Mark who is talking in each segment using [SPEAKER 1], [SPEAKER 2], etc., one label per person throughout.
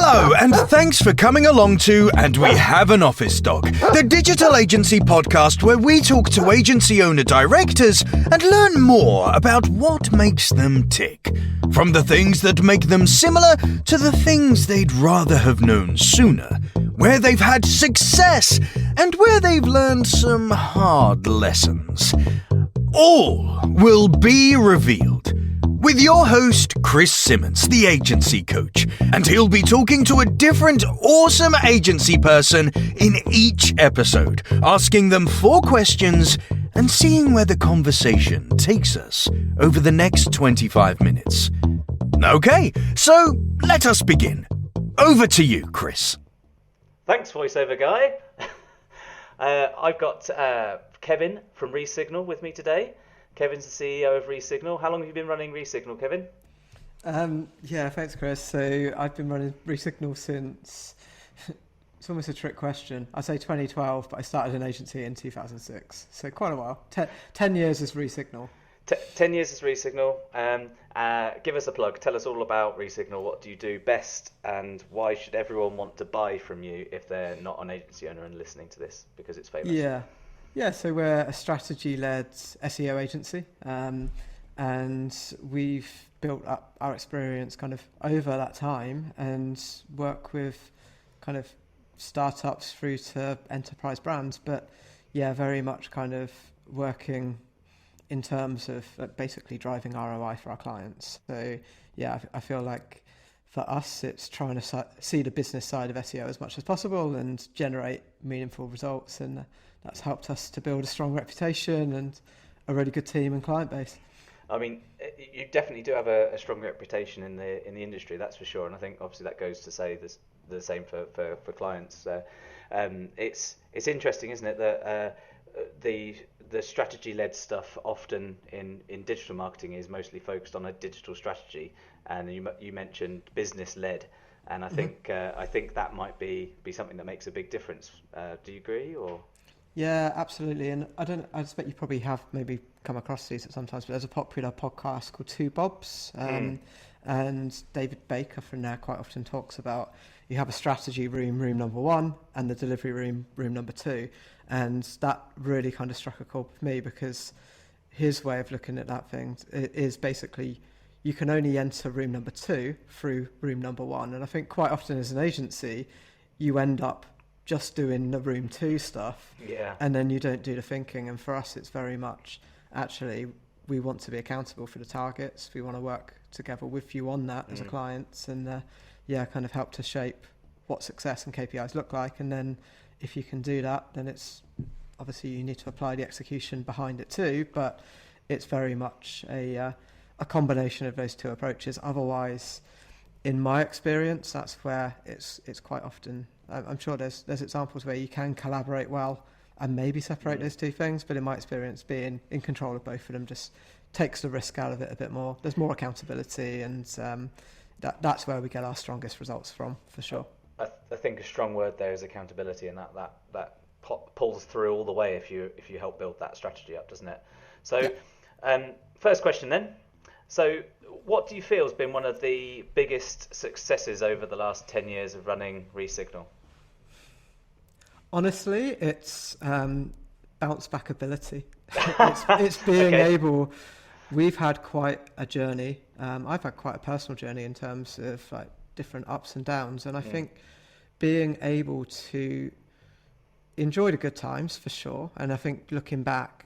[SPEAKER 1] Hello, and thanks for coming along to And We Have an Office Dog, the digital agency podcast where we talk to agency owner-directors and learn more about what makes them tick. From the things that make them similar to the things they'd rather have known sooner, where they've had success and where they've learned some hard lessons. All will be revealed with your host, Chris Simmance, the agency coach, and he'll be talking to a different awesome agency person in each episode, asking them 4 questions and seeing where the conversation takes us over the next 25 minutes. Okay, so let us begin. Over to you, Chris.
[SPEAKER 2] Thanks, voiceover guy. I've got Kevin from Resignal with me today. Kevin's the CEO of Resignal. How long have you been running Resignal, Kevin?
[SPEAKER 3] Yeah, thanks, Chris. So I've been running Resignal since, it's almost a trick question. I say 2012, but I started an agency in 2006. So quite a while. 10 years as Resignal.
[SPEAKER 2] 10 years as Resignal. Give us a plug. Tell us all about Resignal. What do you do best, and why should everyone want to buy from you if they're not an agency owner and listening to this because it's famous?
[SPEAKER 3] Yeah, so we're a strategy-led SEO agency, and we've built up our experience kind of over that time and work with kind of startups through to enterprise brands, but yeah, very much kind of working in terms of basically driving ROI for our clients. So yeah, I feel like for us, it's trying to see the business side of SEO as much as possible and generate meaningful results, and that's helped us to build a strong reputation and a really good team and client base.
[SPEAKER 2] I mean, you definitely do have a strong reputation in the industry, that's for sure. And I think obviously that goes to say the same for clients. It's interesting, isn't it, that the strategy-led stuff often in digital marketing is mostly focused on a digital strategy, and you mentioned business-led, and I think that might be something that makes a big difference. Do you agree, or?
[SPEAKER 3] Yeah, absolutely. And I expect you probably have maybe come across these at sometimes, but there's a popular podcast called Two Bobs, and David Baker from there quite often talks about you have a strategy room number 1, and the delivery room number 2. And that really kind of struck a chord with me, because his way of looking at that thing is basically you can only enter room number 2 through room number 1. And I think quite often as an agency, you end up just doing the room 2 stuff, and then you don't do the thinking. And for us, it's very much actually we want to be accountable for the targets. We want to work together with you on that as a client, and kind of help to shape what success and KPIs look like. And then if you can do that, then it's obviously you need to apply the execution behind it too, but it's very much a combination of those 2 approaches. Otherwise, in my experience, that's where it's quite often, I'm sure there's examples where you can collaborate well and maybe separate those 2 things, but in my experience, being in control of both of them just takes the risk out of it a bit more. There's more accountability, and that's where we get our strongest results from, for sure.
[SPEAKER 2] I think a strong word there is accountability, and that pulls through all the way if you help build that strategy up, doesn't it? So, first question then. So, what do you feel has been one of the biggest successes over the last 10 years of running Resignal?
[SPEAKER 3] Honestly, it's bounce back ability. it's being able. We've had quite a journey. I've had quite a personal journey in terms of like different ups and downs, and I think being able to enjoy the good times for sure. And I think looking back,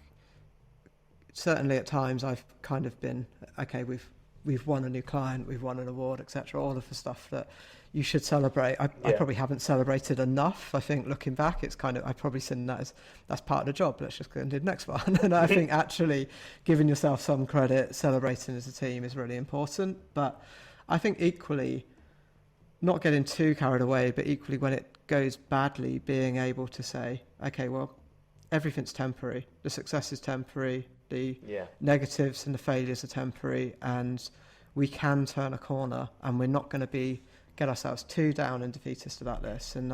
[SPEAKER 3] certainly at times I've kind of been, okay, we've won a new client, we've won an award, etc. All of the stuff that you should celebrate. I probably haven't celebrated enough. I think looking back, it's kind of, I've probably seen that as that's part of the job. Let's just go and do the next one. And I think actually giving yourself some credit, celebrating as a team is really important. But I think equally, not getting too carried away, but equally when it goes badly, being able to say, okay, well, everything's temporary. The success is temporary. The negatives and the failures are temporary, and we can turn a corner, and we're not going to get ourselves too down and defeatist about this. And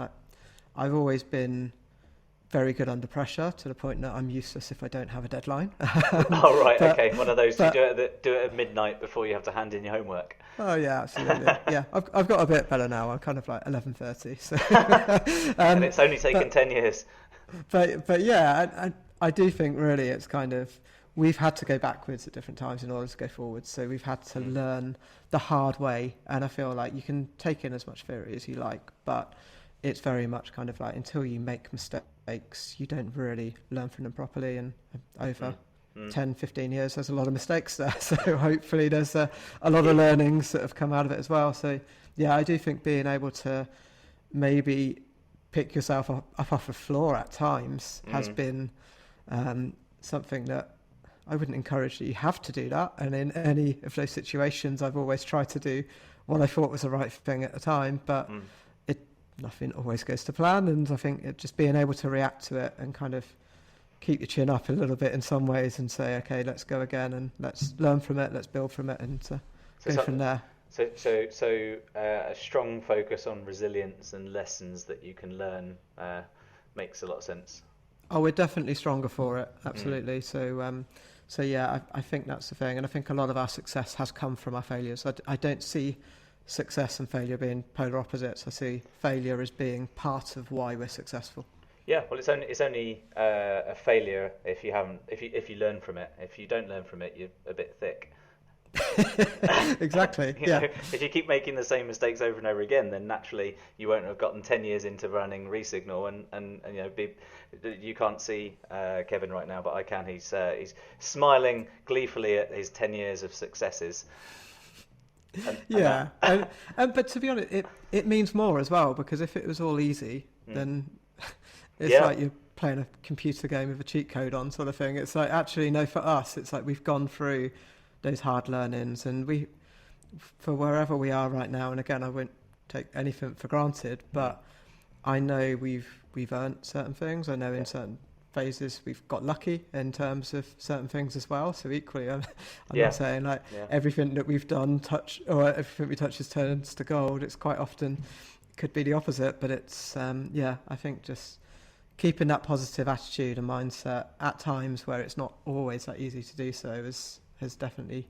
[SPEAKER 3] I've always been very good under pressure to the point that I'm useless if I don't have a deadline.
[SPEAKER 2] Oh, right, okay. One of those, you do it at midnight before you have to hand in your homework.
[SPEAKER 3] Oh, yeah, absolutely. Yeah, I've got a bit better now. I'm kind of like 11:30. So.
[SPEAKER 2] And it's only taken 10 years.
[SPEAKER 3] But yeah, I do think really it's kind of, we've had to go backwards at different times in order to go forwards. So we've had to learn the hard way. And I feel like you can take in as much theory as you like, but it's very much kind of like until you make mistakes, you don't really learn from them properly. And over 10, 15 years, there's a lot of mistakes there. So hopefully there's a lot of learnings that have come out of it as well. So yeah, I do think being able to maybe pick yourself up off the floor at times has been something that I wouldn't encourage that you have to do that. And in any of those situations, I've always tried to do what I thought was the right thing at the time, but nothing always goes to plan. And I think just being able to react to it and kind of keep your chin up a little bit in some ways and say, okay, let's go again and let's learn from it, let's build from it, and go from there.
[SPEAKER 2] So a strong focus on resilience and lessons that you can learn makes a lot of sense.
[SPEAKER 3] Oh, we're definitely stronger for it, absolutely. So yeah, I think that's the thing, and I think a lot of our success has come from our failures. I don't see success and failure being polar opposites. I see failure as being part of why we're successful.
[SPEAKER 2] Yeah, well, it's only a failure if you learn from it. If you don't learn from it, you're a bit thick.
[SPEAKER 3] Exactly.
[SPEAKER 2] You know, if you keep making the same mistakes over and over again, then naturally you won't have gotten 10 years into running Resignal, and you know, you can't see Kevin right now, but I can. He's smiling gleefully at his 10 years of successes.
[SPEAKER 3] But to be honest, it means more as well, because if it was all easy, then it's like you're playing a computer game with a cheat code on, sort of thing. It's like, actually, no, for us, it's like we've gone through those hard learnings, and we, for wherever we are right now, and again, I won't take anything for granted, but I know we've earned certain things. I know in certain phases we've got lucky in terms of certain things as well. So equally, I'm not saying like everything that we've done everything we touch turns to gold. It's quite often could be the opposite, but it's I think just keeping that positive attitude and mindset at times where it's not always that easy to do so has definitely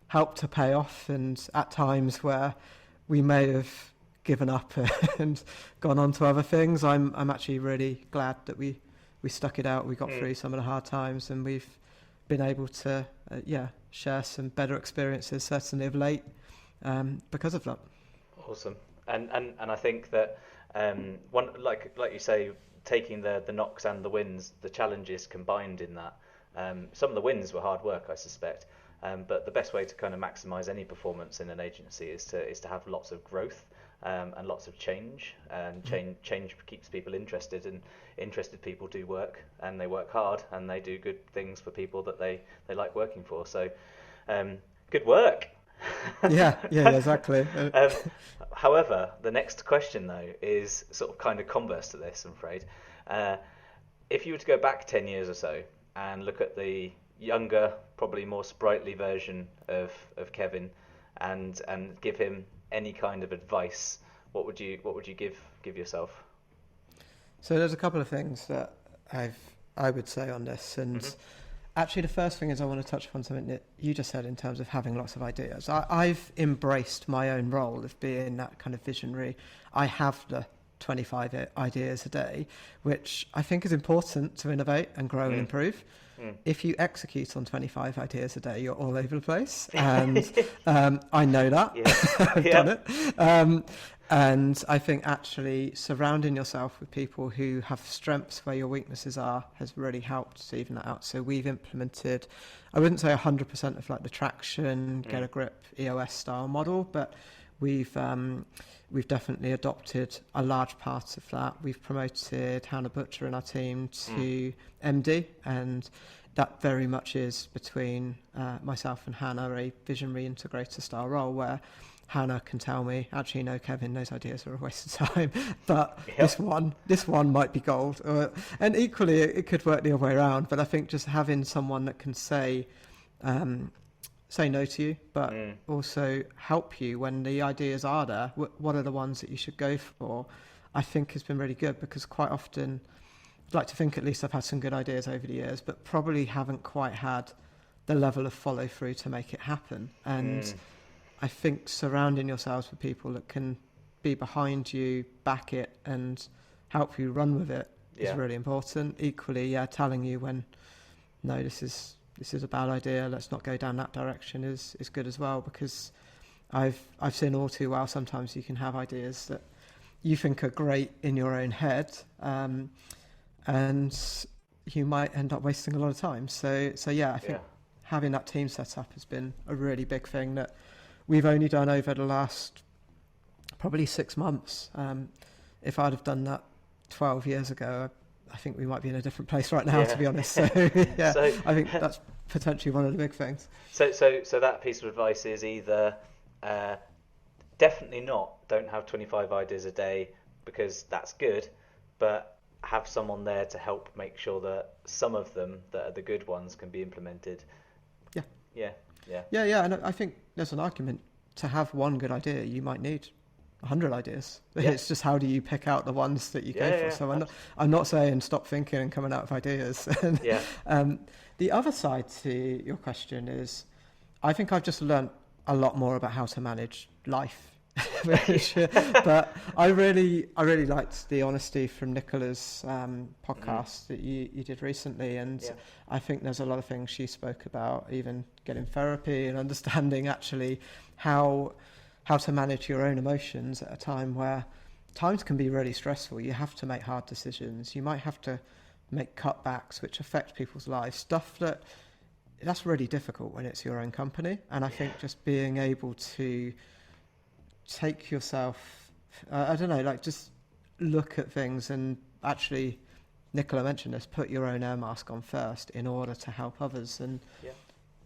[SPEAKER 3] helped to pay off. And at times where we may have given up and gone on to other things, I'm actually really glad that we stuck it out. We got through some of the hard times, and we've been able to share some better experiences, certainly of late, because of that. Awesome.
[SPEAKER 2] And I think that one, like you say, taking the knocks and the wins, the challenges combined in that. Some of the wins were hard work, I suspect, but the best way to kind of maximise any performance in an agency is to have lots of growth and lots of change. And change keeps people interested, and interested people do work, and they work hard, and they do good things for people that they like working for. So, good work.
[SPEAKER 3] Yeah, exactly.
[SPEAKER 2] However, the next question though is sort of kind of converse to this, I'm afraid. If you were to go back 10 years or so and look at the younger, probably more sprightly version of Kevin, and give him any kind of advice, what would you give yourself?
[SPEAKER 3] So there's a couple of things that I would say on this, and actually the first thing is I want to touch upon something that you just said in terms of having lots of ideas. I've embraced my own role of being that kind of visionary. I have the 25 ideas a day, which I think is important to innovate and grow and improve. If you execute on 25 ideas a day, you're all over the place, and I know that. I've done it. And I think actually surrounding yourself with people who have strengths where your weaknesses are has really helped to even that out. So we've implemented, I wouldn't say 100% of like the traction, get a grip, EOS style model, but we've definitely adopted a large part of that. We've promoted Hannah Butcher in our team to MD, and that very much is between myself and Hannah, a visionary integrator style role where Hannah can tell me, actually, no, Kevin, those ideas are a waste of time, but this one might be gold. And equally, it could work the other way around. But I think just having someone that can say no to you, but also help you when the ideas are there, what are the ones that you should go for, I think has been really good, because quite often like to think at least I've had some good ideas over the years, but probably haven't quite had the level of follow through to make it happen. And I think surrounding yourselves with people that can be behind you, back it, and help you run with it is really important. Equally, telling you when, no, this is a bad idea, let's not go down that direction is good as well, because I've seen all too well sometimes you can have ideas that you think are great in your own head, and you might end up wasting a lot of time. So I think having that team set up has been a really big thing that we've only done over the last probably 6 months. If I'd have done that 12 years ago, I think we might be in a different place right now, to be honest. So, so I think that's potentially one of the big things.
[SPEAKER 2] So that piece of advice is either definitely don't have 25 ideas a day, because that's good, but have someone there to help make sure that some of them that are the good ones can be implemented. Yeah. And I think there's an argument to have one good idea. You might need 100 ideas. It's just how do you pick out the ones that you go for. So I'm not saying stop thinking and coming out with ideas. The other side to your question is, I think I've just learned a lot more about how to manage life. But I really liked the honesty from Nicola's podcast that you did recently, and I think there's a lot of things she spoke about, even getting therapy and understanding actually how to manage your own emotions at a time where times can be really stressful. You have to make hard decisions. You might have to make cutbacks which affect people's lives, stuff that's really difficult when it's your own company. And I think just being able to take yourself, just look at things, and actually, Nicola mentioned this, put your own air mask on first in order to help others. And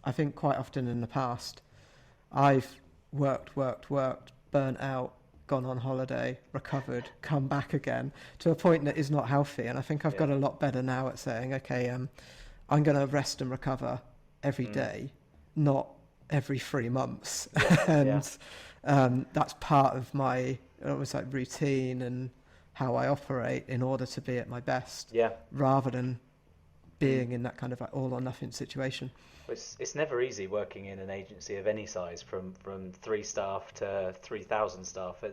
[SPEAKER 2] I think quite often in the past, I've worked, burnt out, gone on holiday, recovered, come back again, to a point that is not healthy. And I think I've got a lot better now at saying, okay, I'm going to rest and recover every day, not every 3 months. That's part of my routine and how I operate in order to be at my best, rather than being in that kind of all or nothing situation. It's never easy working in an agency of any size, from 3 staff to 3,000 staff.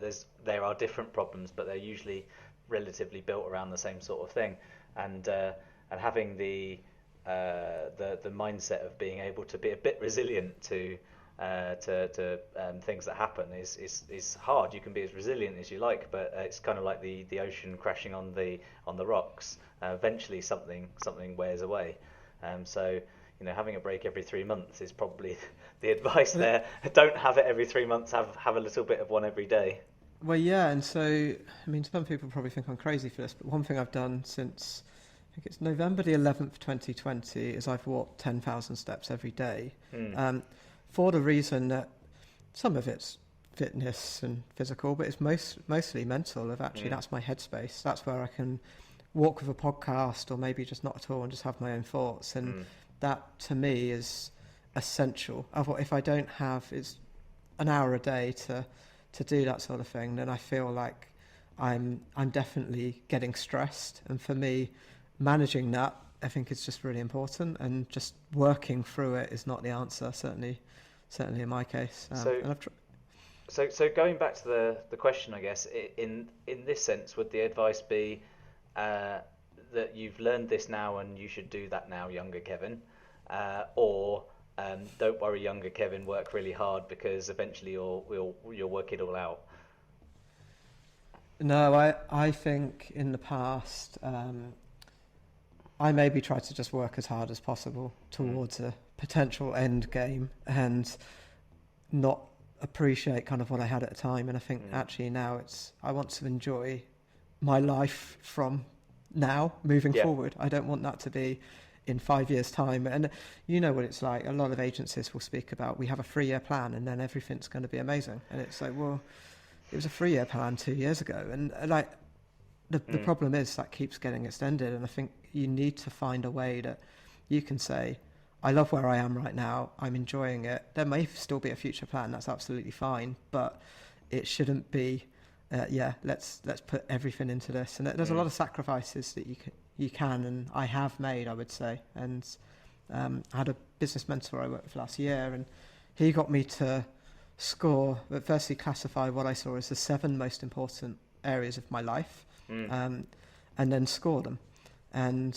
[SPEAKER 2] There are different problems, but they're usually relatively built around the same sort of thing. And having the mindset of being able to be a bit resilient to things that happen is hard. You can be as resilient as you like, but it's kind of like the ocean crashing on the rocks. Eventually something wears away. So having a break every 3 months is probably the advice there. Don't have it every 3 months. Have a little bit of one every day.
[SPEAKER 3] Well, yeah, and so I mean, some people probably think I'm crazy for this, but one thing I've done since I think it's November the 11th, 2020, is I've walked 10,000 steps every day. For the reason that some of it's fitness and physical, but it's mostly mental. Of actually, that's my headspace. That's where I can walk with a podcast, or maybe just not at all, and just have my own thoughts. And that to me is essential. If I don't have it's an hour a day to do that sort of thing, then I feel like I'm definitely getting stressed. And for me, managing that, I think, is just really important. And just working through it is not the answer. Certainly in my case.
[SPEAKER 2] So going back to the question, I guess in this sense, would the advice be that you've learned this now and you should do that now, younger Kevin, or don't worry, younger Kevin, work really hard because eventually you'll work it all out?
[SPEAKER 3] No, I think in the past I maybe tried to just work as hard as possible towards a potential end game and not appreciate kind of what I had at the time. And I think actually now I want to enjoy my life from now moving forward. I don't want that to be in 5 years' time. And you know what it's like. A lot of agencies will speak about, we have a 3-year plan and then everything's going to be amazing. And it's like, well, it was a 3-year plan 2 years ago. And like the problem is that keeps getting extended. And I think you need to find a way that you can say, I love where I am right now. I'm enjoying it. There may still be a future plan. That's absolutely fine. But it shouldn't be, let's put everything into this. And there's a lot of sacrifices that you can, and I have made, I would say. And I had a business mentor I worked with last year, and he got me to score, but firstly classify what I saw as the 7 most important areas of my life, and then score them. And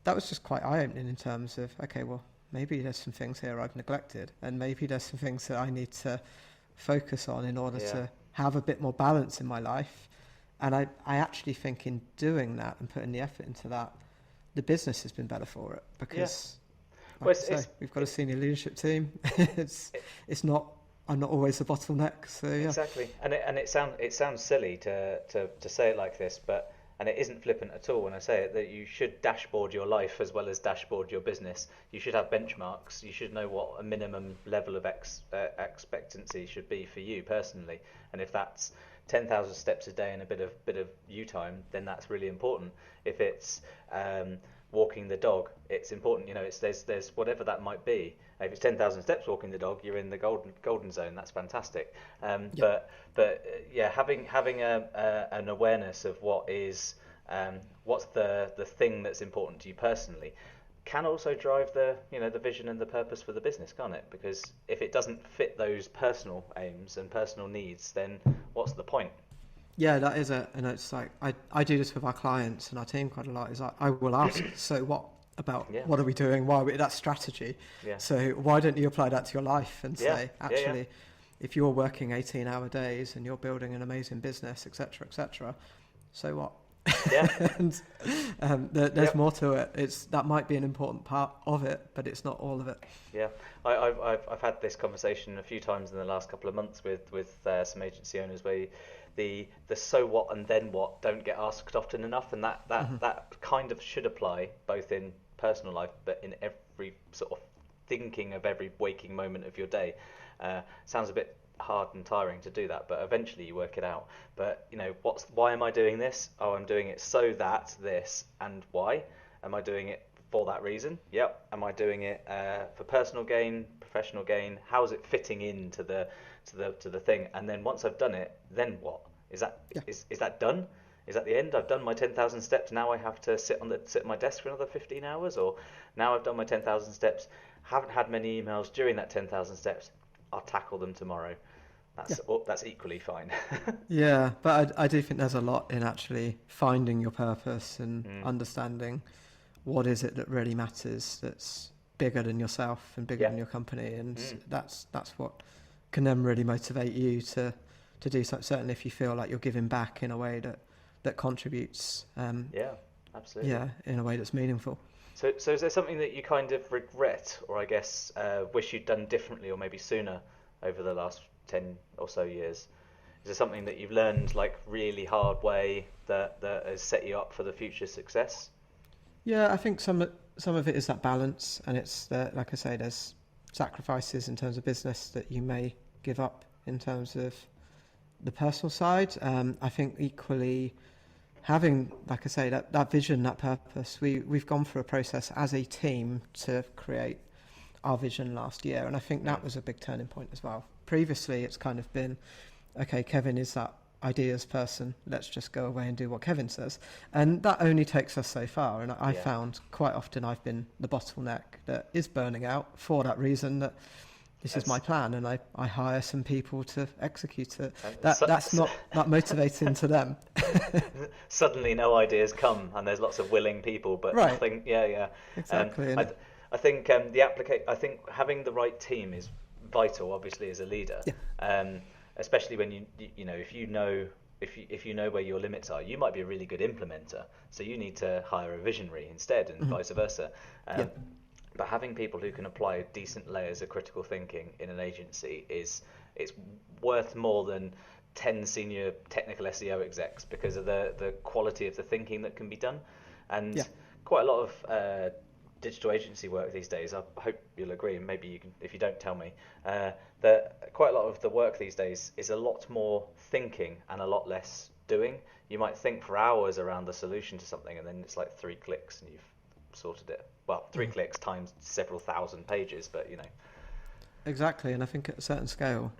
[SPEAKER 3] that was just quite eye-opening in terms of, okay, well, maybe there's some things here I've neglected, and maybe there's some things that I need to focus on in order to have a bit more balance in my life. And I actually think in doing that and putting the effort into that, the business has been better for it, because we've got a senior leadership team. it's not, I'm not always the bottleneck. So yeah.
[SPEAKER 2] Exactly. And it sounds silly to say it like this, but and it isn't flippant at all when I say it, that you should dashboard your life as well as dashboard your business. You should have benchmarks. You should know what a minimum level of expectancy should be for you personally. And if that's 10,000 steps a day and a bit of you time, then that's really important. If it's walking the dog, it's important. There's whatever that might be. If it's 10,000 steps walking the dog, you're in the golden zone. That's fantastic. But having an awareness of what's the thing that's important to you personally can also drive the vision and the purpose for the business, can't it? Because if it doesn't fit those personal aims and personal needs, then what's the point?
[SPEAKER 3] Yeah, that is and it's like I do this with our clients and our team quite a lot. Is I will ask, so what about what are we doing? Why are we that strategy? Yeah. So why don't you apply that to your life and say, actually, if you're working 18-hour days and you're building an amazing business, etc., so what? Yeah. And there's more to it. That might be an important part of it, but it's not all of it.
[SPEAKER 2] Yeah, I've had this conversation a few times in the last couple of months with some agency owners where the so what and then what don't get asked often enough, and that kind of should apply both in personal life but in every sort of thinking of every waking moment of your day. Sounds a bit hard and tiring to do that, but eventually you work it out. But why am I doing this? Oh, I'm doing it so that this. And why am I doing it? For that reason. Yep. Am I doing it for personal gain, professional gain? How is it fitting into the thing? And then once I've done it, then what? Is that done? Is that the end? I've done my 10,000 steps. Now I have to sit at my desk for another 15 hours, or now I've done my 10,000 steps. Haven't had many emails during that 10,000 steps. I'll tackle them tomorrow. That's equally fine.
[SPEAKER 3] Yeah, but I do think there's a lot in actually finding your purpose and understanding what is it that really matters, that's bigger than yourself and bigger than your company, and that's what can then really motivate you to do something. Certainly if you feel like you're giving back in a way that contributes.
[SPEAKER 2] Absolutely.
[SPEAKER 3] Yeah, in a way that's meaningful.
[SPEAKER 2] So is there something that you kind of regret, or I guess wish you'd done differently, or maybe sooner over the last 10 or so years? Is there something that you've learned like really hard way that has set you up for the future success?
[SPEAKER 3] Yeah, I think some of it is that balance, and it's that, like I say, there's sacrifices in terms of business that you may give up in terms of the personal side. I think equally having, like I say, that vision, that purpose. We've gone through a process as a team to create our vision last year, and I think that was a big turning point as well. Previously, it's kind of been, okay, Kevin is that ideas person, let's just go away and do what Kevin says, and that only takes us so far. And I found quite often I've been the bottleneck that is burning out for that reason, that this is my plan and I hire some people to execute it. That's not that motivating to them.
[SPEAKER 2] Suddenly no ideas come and there's lots of willing people, but nothing.
[SPEAKER 3] Exactly.
[SPEAKER 2] I think I think having the right team is vital, obviously, as a leader. Especially when if you know where your limits are, you might be a really good implementer, so you need to hire a visionary instead, and vice versa. But having people who can apply decent layers of critical thinking in an agency it's worth more than 10 senior technical SEO execs, because of the quality of the thinking that can be done. And quite a lot of digital agency work these days, I hope you'll agree, and maybe you can, if you don't tell me, that quite a lot of the work these days is a lot more thinking and a lot less doing. You might think for hours around the solution to something, and then it's like 3 clicks and you've sorted it. Well, 3 clicks times several thousand pages, but
[SPEAKER 3] Exactly, and I think at a certain scale,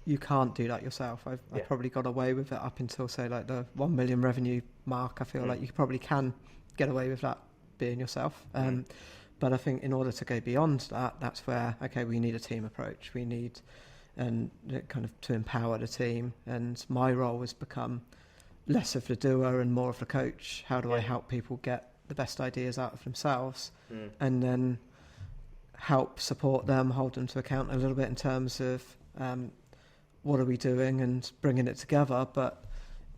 [SPEAKER 3] you can't do that yourself. I've probably got away with it up until, say, like the 1 million revenue mark. I feel like you probably can get away with that being yourself. But I think in order to go beyond that, that's where, okay, we need a team approach. We need kind of to empower the team. And my role has become less of the doer and more of the coach. How do I help people get the best ideas out of themselves, and then help support them, hold them to account a little bit in terms of what are we doing and bringing it together. But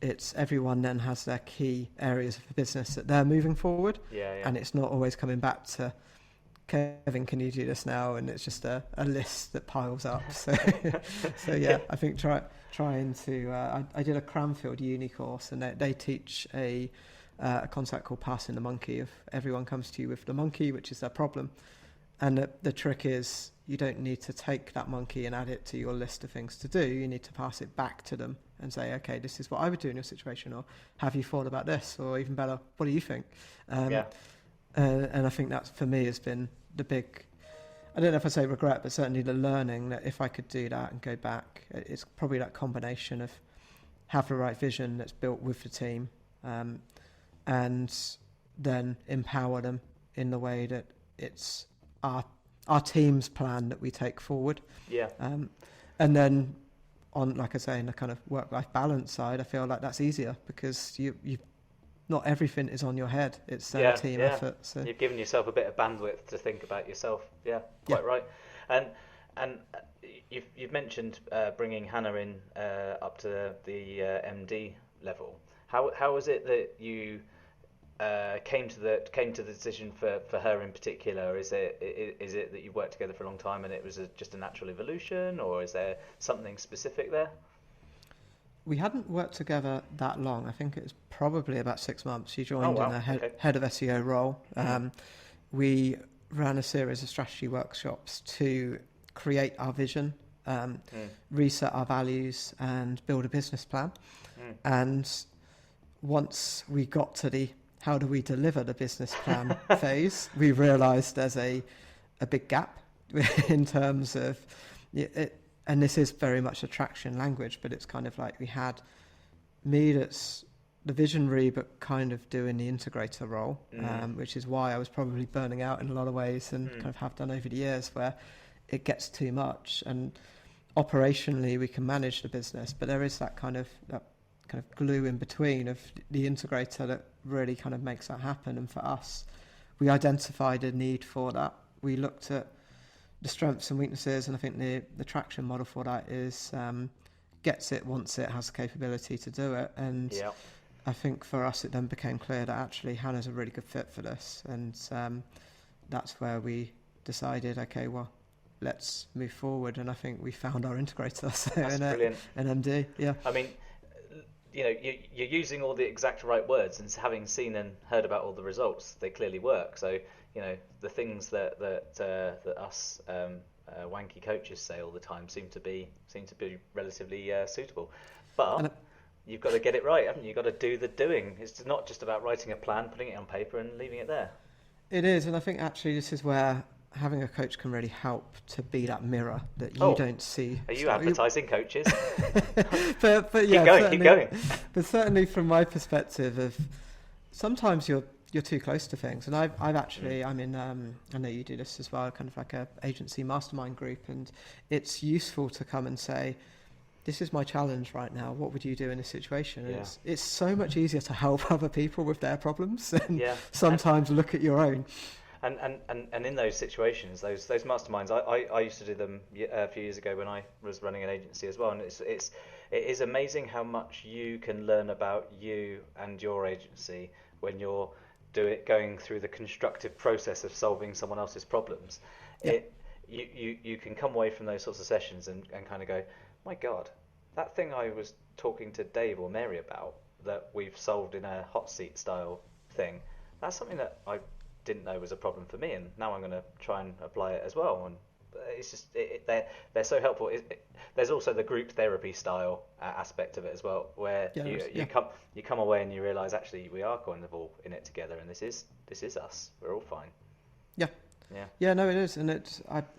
[SPEAKER 3] it's everyone then has their key areas of the business that they're moving forward, and it's not always coming back to Kevin, can you do this now? And it's just a list that piles up. So yeah, I think trying to I did a Cranfield uni course, and they teach a concept called passing the monkey. If everyone comes to you with the monkey, which is their problem, and the trick is you don't need to take that monkey and add it to your list of things to do. You need to pass it back to them and say, okay, this is what I would do in your situation, or have you thought about this, or even better, what do you think? And I think that for me has been the big, I don't know if I say regret, but certainly the learning that if I could do that and go back, it's probably that combination of have the right vision that's built with the team, and then empower them in the way that it's our team's plan that we take forward. And then on, like I say, in the kind of work-life balance side, I feel like that's easier because you not everything is on your head. It's a team effort. So
[SPEAKER 2] you've given yourself a bit of bandwidth to think about yourself. Quite right. And you've mentioned bringing Hannah in up to the MD level. How was it that you came to the decision for her in particular? Is it that you've worked together for a long time and it was just a natural evolution, or is there something specific there?
[SPEAKER 3] We hadn't worked together that long. I think it was probably about 6 months. She joined in a head of SEO role. We ran a series of strategy workshops to create our vision, reset our values, and build a business plan. And once we got to the how do we deliver the business plan phase, we realised there's a big gap in terms of it. And this is very much a traction language, but it's kind of like we had me that's the visionary, but kind of doing the integrator role, which is why I was probably burning out in a lot of ways, and kind of have done over the years, where it gets too much. And operationally, we can manage the business, but there is that kind of glue in between of the integrator that really kind of makes that happen. And for us, we identified a need for that. We looked at the strengths and weaknesses, and I think the traction model for that is gets it, wants it, has the capability to do it. And I think for us it then became clear that actually Hannah's a really good fit for this, and that's where we decided, okay, well, let's move forward. And I think we found our integrator, so
[SPEAKER 2] that's brilliant.
[SPEAKER 3] An MD. I
[SPEAKER 2] mean, you're using all the exact right words, and having seen and heard about all the results, they clearly work. So the things that us wanky coaches say all the time seem to be relatively suitable. But you've got to get it right, haven't you? You've got to do the doing. It's not just about writing a plan, putting it on paper, and leaving it there.
[SPEAKER 3] It is, and I think actually this is where having a coach can really help to be that mirror that you don't see.
[SPEAKER 2] Are you advertising coaches?
[SPEAKER 3] but yeah,
[SPEAKER 2] keep going.
[SPEAKER 3] But certainly from my perspective, of sometimes you're too close to things, and I've actually I'm in I know you do this as well, kind of like a agency mastermind group, and it's useful to come and say, this is my challenge right now, what would you do in this situation? And it's so much easier to help other people with their problems and sometimes look at your own.
[SPEAKER 2] And in those situations, those masterminds, I used to do them a few years ago when I was running an agency as well, and it is amazing how much you can learn about you and your agency when you're going through the constructive process of solving someone else's problems. You can come away from those sorts of sessions and kind of go, my God, that thing I was talking to Dave or Mary about that we've solved in a hot seat style thing, that's something that I didn't know was a problem for me, and now I'm going to try and apply it as well. And it's just they're so helpful. There's also the group therapy style aspect of it as well, where you come away and you realise actually we are kind of all in it together, and this is us. We're all fine.
[SPEAKER 3] No, it is, and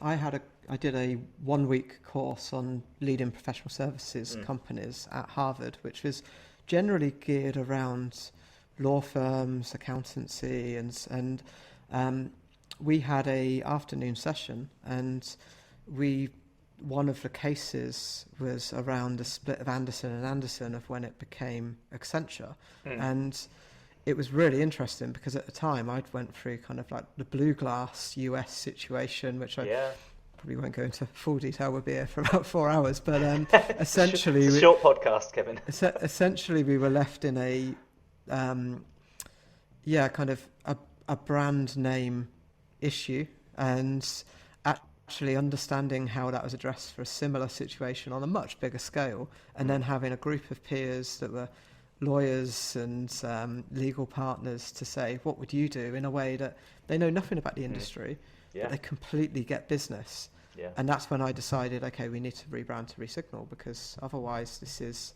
[SPEAKER 3] I did a 1 week course on leading professional services companies at Harvard, which was generally geared around law firms, accountancy, and we had a afternoon session, and one of the cases was around the split of Anderson and Anderson of when it became Accenture, and it was really interesting because at the time I'd went through kind of like the blue glass US situation, which I probably won't go into full detail. We'll be here for about 4 hours, but essentially,
[SPEAKER 2] it's a short podcast, Kevin.
[SPEAKER 3] Essentially, we were left in a kind of a brand name issue, and actually understanding how that was addressed for a similar situation on a much bigger scale, and then having a group of peers that were lawyers and legal partners to say, what would you do, in a way that they know nothing about the industry, but they completely get business.
[SPEAKER 2] Yeah.
[SPEAKER 3] And that's when I decided, okay, we need to rebrand to Resignal, because otherwise this is,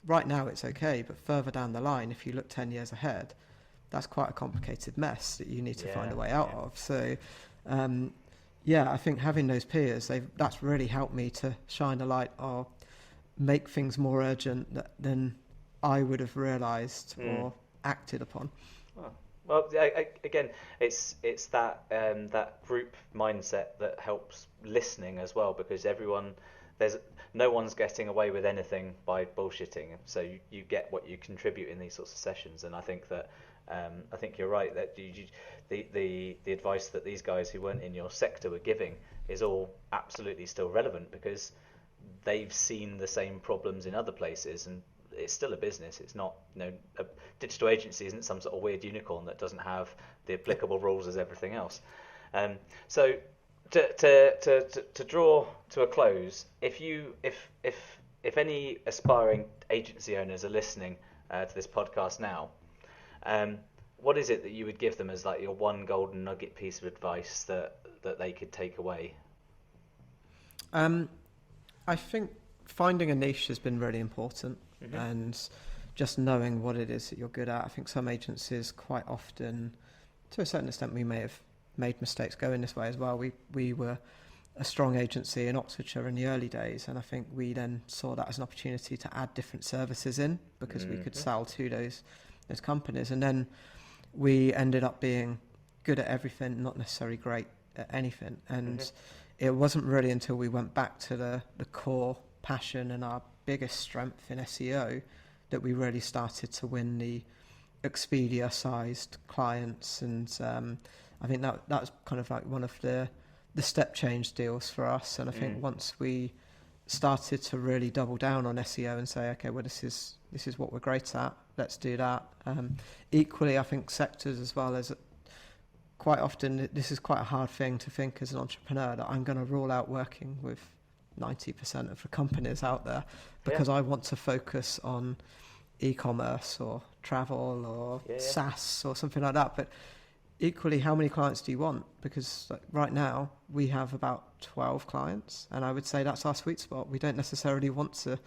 [SPEAKER 3] right now it's okay, but further down the line, if you look 10 years ahead, that's quite a complicated mess that you need to find a way out of. So, I think having those peers, that's really helped me to shine a light or make things more urgent than I would have realised or acted upon.
[SPEAKER 2] Well, again, it's that that group mindset that helps listening as well, because no one's getting away with anything by bullshitting. So you get what you contribute in these sorts of sessions, and I think that I think you're right that the advice that these guys who weren't in your sector were giving is all absolutely still relevant, because they've seen the same problems in other places, and it's still a business. It's not, a digital agency isn't some sort of weird unicorn that doesn't have the applicable rules as everything else. So to draw to a close, if any aspiring agency owners are listening to this podcast now, what is it that you would give them as like your one golden nugget piece of advice that they could take away?
[SPEAKER 3] I think finding a niche has been really important, and just knowing what it is that you're good at. I think some agencies quite often, to a certain extent, we may have made mistakes going this way as well. We were a strong agency in Oxfordshire in the early days, and I think we then saw that as an opportunity to add different services in, because we could sell to those companies, and then we ended up being good at everything, not necessarily great at anything. And it wasn't really until we went back to the core passion and our biggest strength in SEO that we really started to win the Expedia-sized clients. And I think that was kind of like one of the step change deals for us. And I think once we started to really double down on SEO and say, okay, well, this is what we're great at, let's do that. Equally, I think sectors as well, as quite often this is quite a hard thing to think as an entrepreneur, that I'm going to rule out working with 90% of the companies out there because I want to focus on e-commerce or travel or SaaS or something like that. But equally, how many clients do you want? Because right now we have about 12 clients, and I would say that's our sweet spot. We don't necessarily want to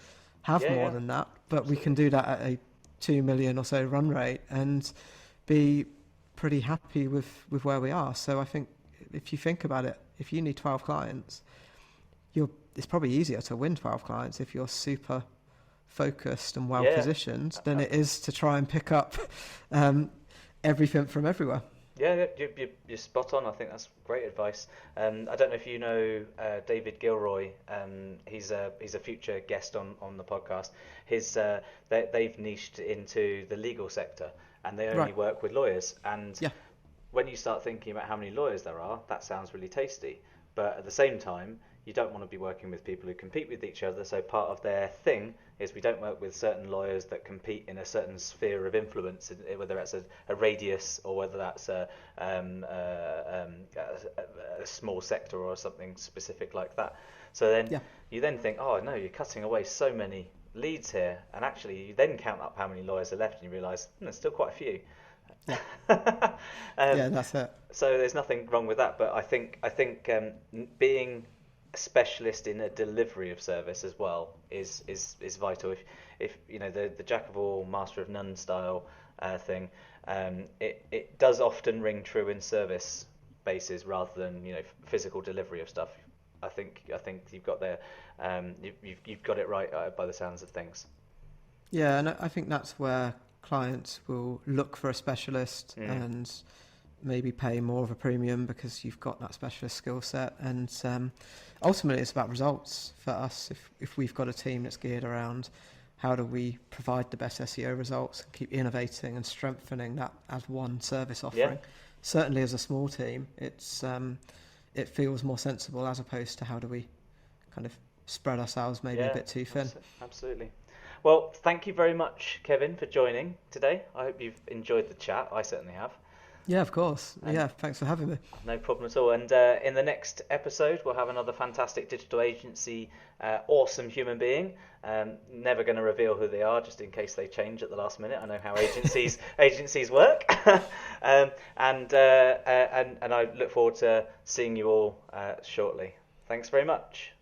[SPEAKER 3] have more than that, but we can do that at a 2 million or so run rate and be pretty happy with where we are. So I think if you think about it, if you need 12 clients, it's probably easier to win 12 clients if you're super focused and well positioned than it is to try and pick up everything from everywhere.
[SPEAKER 2] Yeah, you're spot on. I think that's great advice. I don't know if you know David Gilroy. He's a future guest on the podcast. They've niched into the legal sector, and they only work with lawyers. And when you start thinking about how many lawyers there are, that sounds really tasty. But at the same time, you don't want to be working with people who compete with each other. So part of their thing is we don't work with certain lawyers that compete in a certain sphere of influence, whether that's a radius or whether that's a small sector or something specific like that. So then you then think, oh no, you're cutting away so many leads here, and actually you then count up how many lawyers are left and you realise there's still quite a few.
[SPEAKER 3] That's it.
[SPEAKER 2] So there's nothing wrong with that, but I think being a specialist in a delivery of service as well is vital. If you know the jack of all, master of none style thing, it does often ring true in service bases rather than physical delivery of stuff. I think you've got there, you've got it right by the sounds of things.
[SPEAKER 3] Yeah, and I think that's where clients will look for a specialist and maybe pay more of a premium because you've got that specialist skill set. And ultimately, it's about results for us. If we've got a team that's geared around how do we provide the best SEO results and keep innovating and strengthening that as one service offering. Certainly as a small team, it feels more sensible as opposed to how do we kind of spread ourselves maybe a bit too thin.
[SPEAKER 2] Absolutely. Well, thank you very much, Kevin, for joining today. I hope you've enjoyed the chat. I certainly have.
[SPEAKER 3] Yeah, of course. Thanks for having me.
[SPEAKER 2] No problem at all. And in the next episode, we'll have another fantastic digital agency, awesome human being. Never going to reveal who they are, just in case they change at the last minute. I know how agencies work. And I look forward to seeing you all shortly. Thanks very much.